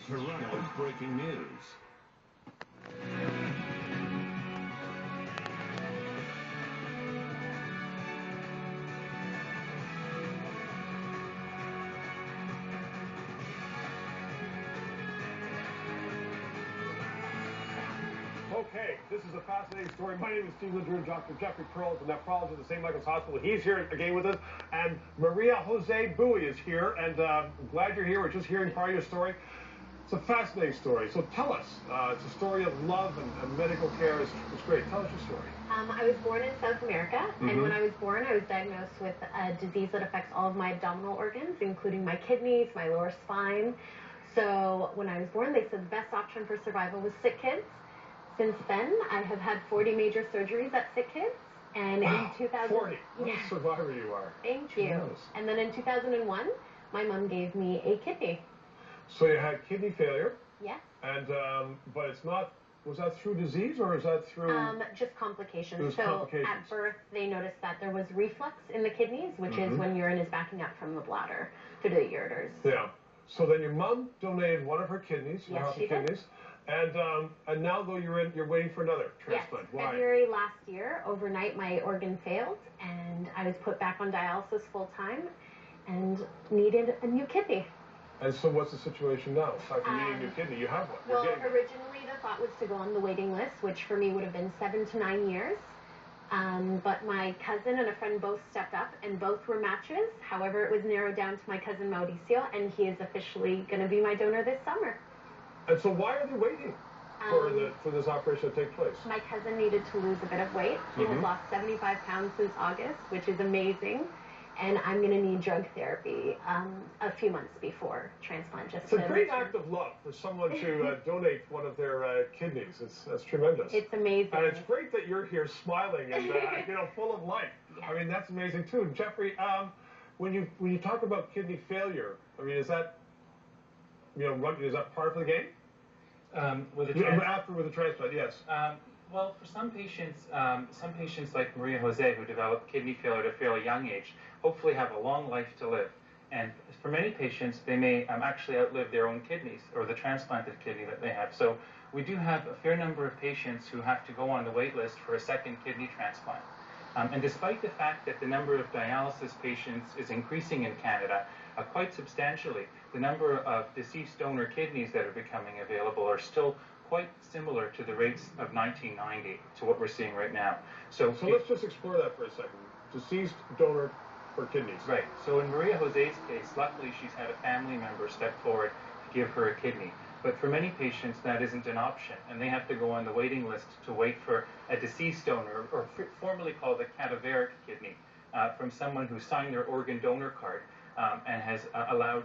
Toronto's breaking news. Okay, this is a fascinating story. My name is Stephen LeDrew. Dr.Jeffery Perl is a nephrologist at St. Michael's Hospital. He's here again with us. And Maria Jose Bowie is here. And I'm glad you're here. We're just hearing part of your story. It's a fascinating story. So tell us. It's a story of love and medical care. It's great. Tell us your story. I was born in South America. And when I was born, I was diagnosed with a disease that affects all of my abdominal organs, including my kidneys, my lower spine. So when I was born, they said the best option for survival was sick kids. Since then, I have had 40 major surgeries at sick kids. And wow, in 2000, 40. What a survivor you are. Thank you. And then in 2001, my mom gave me a kidney. So you had kidney failure. Yes. And but it's not. Was that through disease or is that through? Just complications. It was complications. At birth, they noticed that there was reflux in the kidneys, which is when urine is backing up from the bladder to the ureters. Yeah. So then your mom donated one of her kidneys, yes, healthy kidneys. And now though you're waiting for another transplant. Yes. Why? February last year, overnight my organ failed, and I was put back on dialysis full time, and needed a new kidney. And so what's the situation now? After needing a new kidney, you have one. Well, originally the thought was to go on the waiting list, which for me would have been 7 to 9 years. But my cousin and a friend both stepped up, and both were matches. However, it was narrowed down to my cousin Mauricio, and he is officially going to be my donor this summer. And so why are they waiting for this operation to take place? My cousin needed to lose a bit of weight. He has lost 75 pounds since August, which is amazing. And I'm going to need drug therapy a few months before transplant. It's a great act of love for someone to donate one of their kidneys. That's tremendous. It's amazing. And it's great that you're here smiling and full of life. Yeah. I mean, that's amazing too. Jeffrey, when you talk about kidney failure, I mean, is that is that part of the game? With a transplant, yes. Well, for some patients like Maria Jose, who develop kidney failure at a fairly young age, hopefully have a long life to live. And for many patients, they may actually outlive their own kidneys or the transplanted kidney that they have. So we do have a fair number of patients who have to go on the wait list for a second kidney transplant. And despite the fact that the number of dialysis patients is increasing in Canada quite substantially, the number of deceased donor kidneys that are becoming available are still quite similar to the rates of 1990, to what we're seeing right now. So let's just explore that for a second. Deceased donor for kidneys. Right. So in Maria Jose's case, luckily she's had a family member step forward to give her a kidney. But for many patients, that isn't an option, and they have to go on the waiting list to wait for a deceased donor, or formerly called a cadaveric kidney, from someone who signed their organ donor card and has allowed,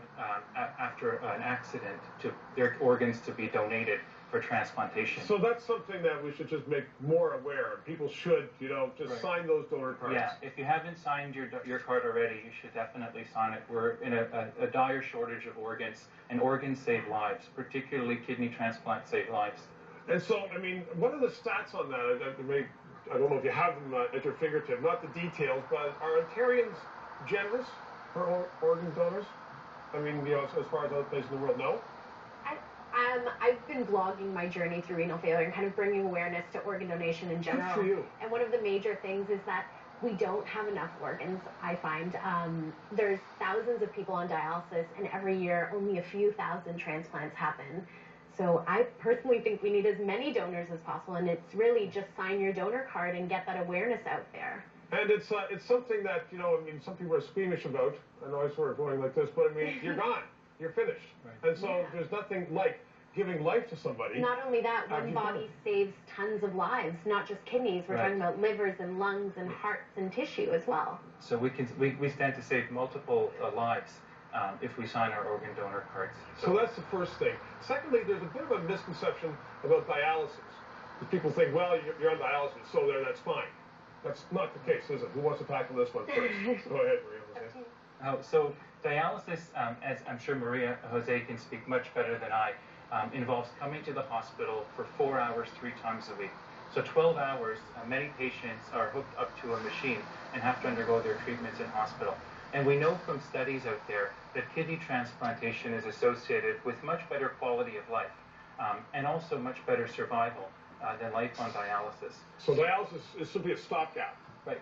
after an accident, their organs to be donated for transplantation. So that's something that we should just make more aware. People should, just sign those donor cards. Yeah, if you haven't signed your card already, you should definitely sign it. We're in a dire shortage of organs, and organs save lives, particularly kidney transplant save lives. And so, I mean, what are the stats on that? I don't know if you have them at your fingertip, not the details, but are Ontarians generous for organ donors? I mean, as far as other places in the world, no? I've been blogging my journey through renal failure and kind of bringing awareness to organ donation in general. Good for you. And one of the major things is that we don't have enough organs, I find. There's thousands of people on dialysis, and every year only a few thousand transplants happen. So I personally think we need as many donors as possible, and it's really just sign your donor card and get that awareness out there. And it's something that, some people are squeamish about. I know I sort of going like this, but I mean, you're gone. You're finished. Right. And so there's nothing like giving life to somebody. Not only that, one body saves tons of lives, not just kidneys. We're talking about livers and lungs and hearts and tissue as well. So we stand to save multiple lives if we sign our organ donor cards. So that's the first thing. Secondly, there's a bit of a misconception about dialysis. People think, well, you're on dialysis, so that's fine. That's not the case, is it? Who wants to tackle this one first? Go ahead, Maria. So dialysis, as I'm sure Maria Jose can speak much better than I, involves coming to the hospital for 4 hours 3 times a week. So 12 hours, many patients are hooked up to a machine and have to undergo their treatments in hospital. And we know from studies out there that kidney transplantation is associated with much better quality of life and also much better survival than life on dialysis. So dialysis is simply a stopgap. Right.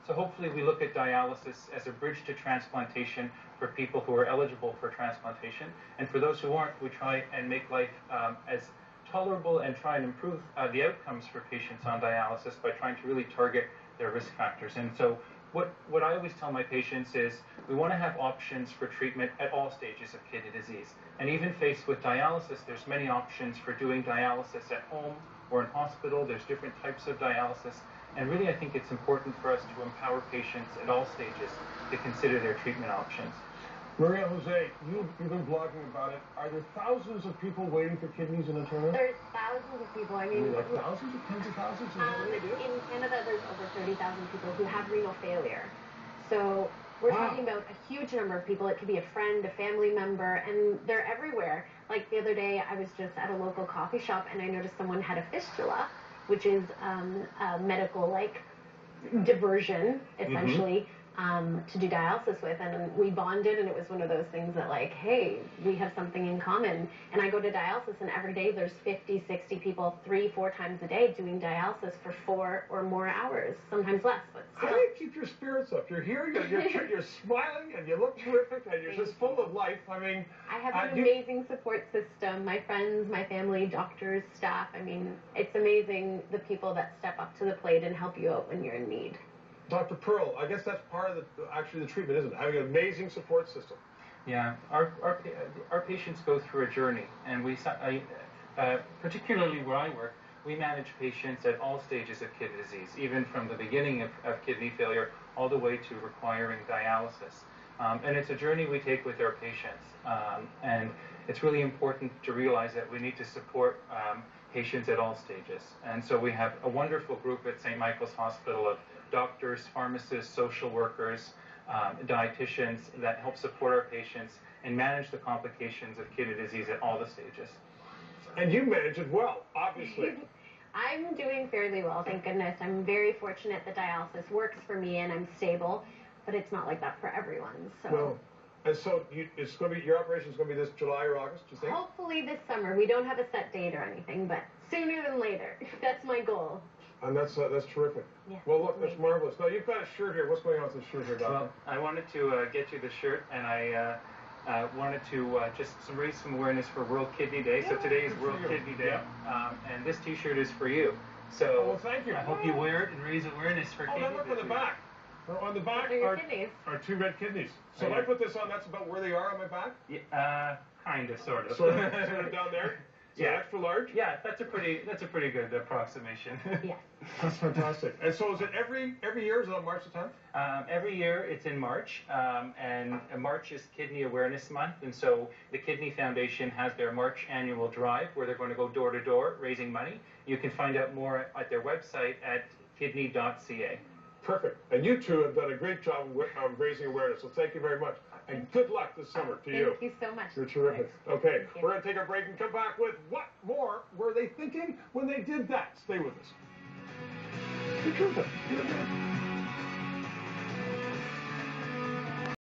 So hopefully we look at dialysis as a bridge to transplantation for people who are eligible for transplantation. And for those who aren't, we try and make life as tolerable and try and improve the outcomes for patients on dialysis by trying to really target their risk factors. And so what I always tell my patients is we want to have options for treatment at all stages of kidney disease. And even faced with dialysis, there's many options for doing dialysis at home or in hospital. There's different types of dialysis. And really, I think it's important for us to empower patients at all stages to consider their treatment options. Maria Jose, you've been blogging about it. Are there thousands of people waiting for kidneys in Ontario? There's thousands of people. I mean, like thousands or tens of thousands? In Canada, there's over 30,000 people who have renal failure. So we're talking about a huge number of people. It could be a friend, a family member, and they're everywhere. Like the other day, I was just at a local coffee shop, and I noticed someone had a fistula, which is a medical diversion, essentially. To do dialysis with, and we bonded, and it was one of those things that hey, we have something in common. And I go to dialysis, and every day there's 50, 60 people 3-4 times a day doing dialysis for 4 or more hours, sometimes less, but still. How do you keep your spirits up? You're here, you're smiling, and you look terrific, and you're just full of life. I mean, I have an amazing support system, my friends, my family, doctors, staff. I mean, it's amazing the people that step up to the plate and help you out when you're in need. Dr. Perl, I guess that's part of the treatment, isn't it? Having an amazing support system. Yeah, our patients go through a journey, and particularly where I work, we manage patients at all stages of kidney disease, even from the beginning of kidney failure all the way to requiring dialysis. And it's a journey we take with our patients, and it's really important to realize that we need to support patients at all stages. And so we have a wonderful group at St. Michael's Hospital of doctors, pharmacists, social workers, dietitians that help support our patients and manage the complications of kidney disease at all the stages. And you manage it well, obviously. I'm doing fairly well, thank goodness. I'm very fortunate that dialysis works for me and I'm stable, but it's not like that for everyone. So. No. And so it's going to be, your operation is going to be this July or August, do you think? Hopefully this summer. We don't have a set date or anything, but sooner than later. That's my goal. And that's terrific. Yeah, well, look, that's marvelous. Now, you've got a shirt here. What's going on with this shirt here, Doctor? Well, I wanted to get you the shirt, and I wanted to just raise some awareness for World Kidney Day. So today is World Kidney Day, and this T-shirt is for you. So well, thank you. I hope you wear it and raise awareness for kidney disease. Oh, look on the back. On the back are 2 red kidneys. So if I put this on, that's about where they are on my back? Yeah, kind of, sort of. Sort of down there? So extra large? Yeah, that's a pretty good approximation. Yes. That's fantastic. And so is it every year? Is it on March the 10th? Every year it's in March, and March is Kidney Awareness Month, and so the Kidney Foundation has their March annual drive where they're going to go door to door raising money. You can find out more at their website at kidney.ca. Perfect. And you two have done a great job of raising awareness, so thank you very much. And good luck this summer to you. Thank you so much. You're terrific. Okay, we're going to take a break and come back with what more were they thinking when they did that? Stay with us. You're terrific.